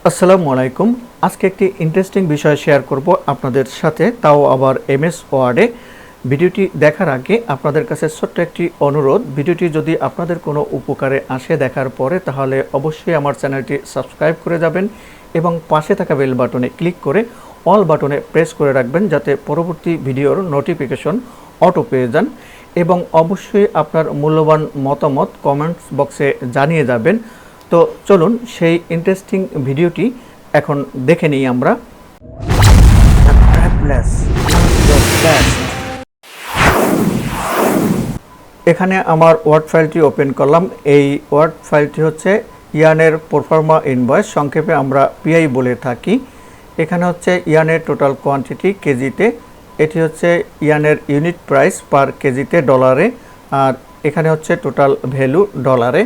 আসসালামু আলাইকুম। আজকে একটি ইন্টারেস্টিং বিষয় শেয়ার করব আপনাদের সাথে, তাও আবার এমএস ওয়ার্ডে। ভিডিওটি দেখার আগে আপনাদের কাছে ছোট্ট একটি অনুরোধ, ভিডিওটি যদি আপনাদের কোনো উপকারে আসে দেখার পরে, তাহলে অবশ্যই আমার চ্যানেলটি সাবস্ক্রাইব করে যাবেন এবং পাশে থাকা বেল বাটনে ক্লিক করে অল বাটনে প্রেস করে রাখবেন, যাতে পরবর্তী ভিডিওর নোটিফিকেশন অটো পেয়ে যান। এবং অবশ্যই আপনার মূল্যবান মতামত কমেন্টস বক্সে জানিয়ে যাবেন। তো চলুন সেই ইন্টারেস্টিং ভিডিওটি এখন দেখে নিই আমরা। এখানে আমার ওয়ার্ড ফাইলটি ওপেন করলাম। এই ওয়ার্ড ফাইলটি হচ্ছে ইয়ানের প্রোফার্মা ইনভয়েস, সংক্ষেপে আমরা পিআই বলে থাকি। এখানে হচ্ছে ইয়ানের টোটাল কোয়ান্টিটি কেজিতে, এটি হচ্ছে ইয়ানের ইউনিট প্রাইস পার কেজিতে ডলারে, আর এখানে হচ্ছে টোটাল ভ্যালু ডলারে।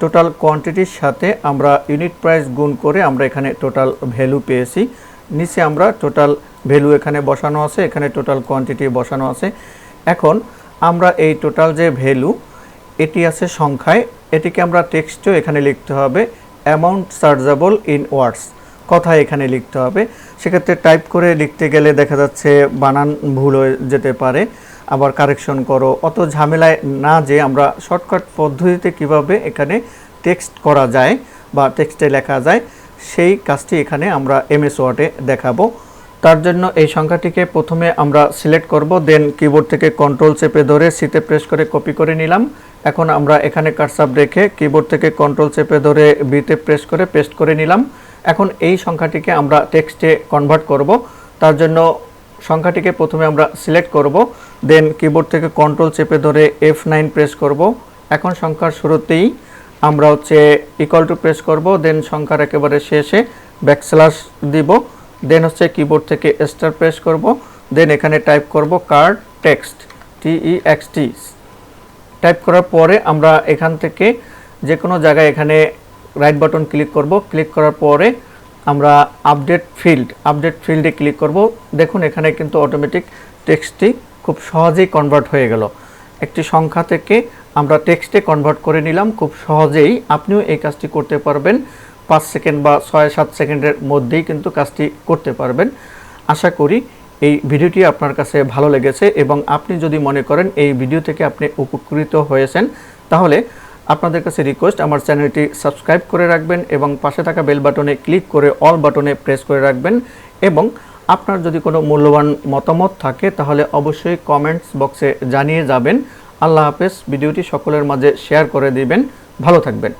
টোটাল কোয়ান্টিটির সাথে আমরা ইউনিট প্রাইস গুণ করে আমরা এখানে টোটাল ভ্যালু পেয়েছি। নিচে আমরা টোটাল ভ্যালু এখানে বসানো আছে, এখানে টোটাল কোয়ান্টিটি বসানো আছে। এখন আমরা এই টোটাল যে ভ্যালু এটি আছে সংখ্যায়, এটিকে আমরা টেক্সটেও এখানে লিখতে হবে। অ্যামাউন্ট চার্জেবল ইন ওয়ার্ডস, কথায় এখানে লিখতে হবে। সেক্ষেত্রে টাইপ করে লিখতে গেলে দেখা যাচ্ছে বানান ভুল হয়ে যেতে পারে, আবার কারেকশন করো, অত ঝামেলায় না যে আমরা শর্টকাট পদ্ধতিতে কিভাবে এখানে টেক্সট করা যায় বা টেক্সটে লেখা যায়, সেই কাজটি এখানে আমরা এমএস ওয়ার্ডে দেখাবো। তার জন্য এই সংখ্যাটিকে প্রথমে আমরা সিলেক্ট করব, দেন কিবোর্ড থেকে কন্ট্রোল চেপে ধরে সিতে প্রেস করে কপি করে নিলাম। এখন আমরা এখানে কার্সর রেখে কিবোর্ড থেকে কন্ট্রোল চেপে ধরে বিতে প্রেস করে পেস্ট করে নিলাম। এখন এই সংখ্যাটিকে আমরা টেক্সটে কনভার্ট করব। তার জন্য সংখ্যাটিকে প্রথমে আমরা সিলেক্ট করব, দেন কিবোর্ড থেকে কন্ট্রোল চেপে ধরে F9 প্রেস করব। এখন সংখ্যার শুরুতেই আমরা হচ্ছে ইকুয়াল টু প্রেস করব, দেন সংখ্যার একেবারে শেষে ব্যাকস্ল্যাশ দিব, দেন হচ্ছে কিবোর্ড থেকে স্টার প্রেস করব, দেন এখানে টাইপ করব কার্ড টেক্সট TEXT। টাইপ করার পরে আমরা এখান থেকে যে কোনো জায়গায় এখানে রাইট বাটন ক্লিক করব। ক্লিক করার পরে আমরা আপডেট ফিল্ডে ক্লিক করব। দেখুন এখানে কিন্তু অটোমেটিক টেক্সটটি খুব সহজেই কনভার্ট হয়ে গেল। একটি সংখ্যা থেকে আমরা টেক্সটে কনভার্ট করে নিলাম খুব সহজেই। আপনিও এই কাজটি করতে পারবেন, 5 সেকেন্ড বা 6-7 সেকেন্ডের মধ্যেই কিন্তু কাজটি করতে পারবেন। আশা করি এই ভিডিওটি আপনার কাছে ভালো লেগেছে এবং আপনি যদি মনে করেন এই ভিডিও থেকে আপনি উপকৃত হয়েছেন, তাহলে আপনাদের কাছে রিকোয়েস্ট আমার চ্যানেলটি সাবস্ক্রাইব করে রাখবেন এবং পাশে থাকা বেল বাটনে ক্লিক করে অল বাটনে প্রেস করে রাখবেন। এবং আপনার যদি কোনো মূল্যবান মতামত থাকে তাহলে অবশ্যই কমেন্টস বক্সে জানিয়ে যাবেন। আল্লাহ হাফেজ। ভিডিওটি সকলের মাঝে শেয়ার করে দিবেন। ভালো থাকবেন।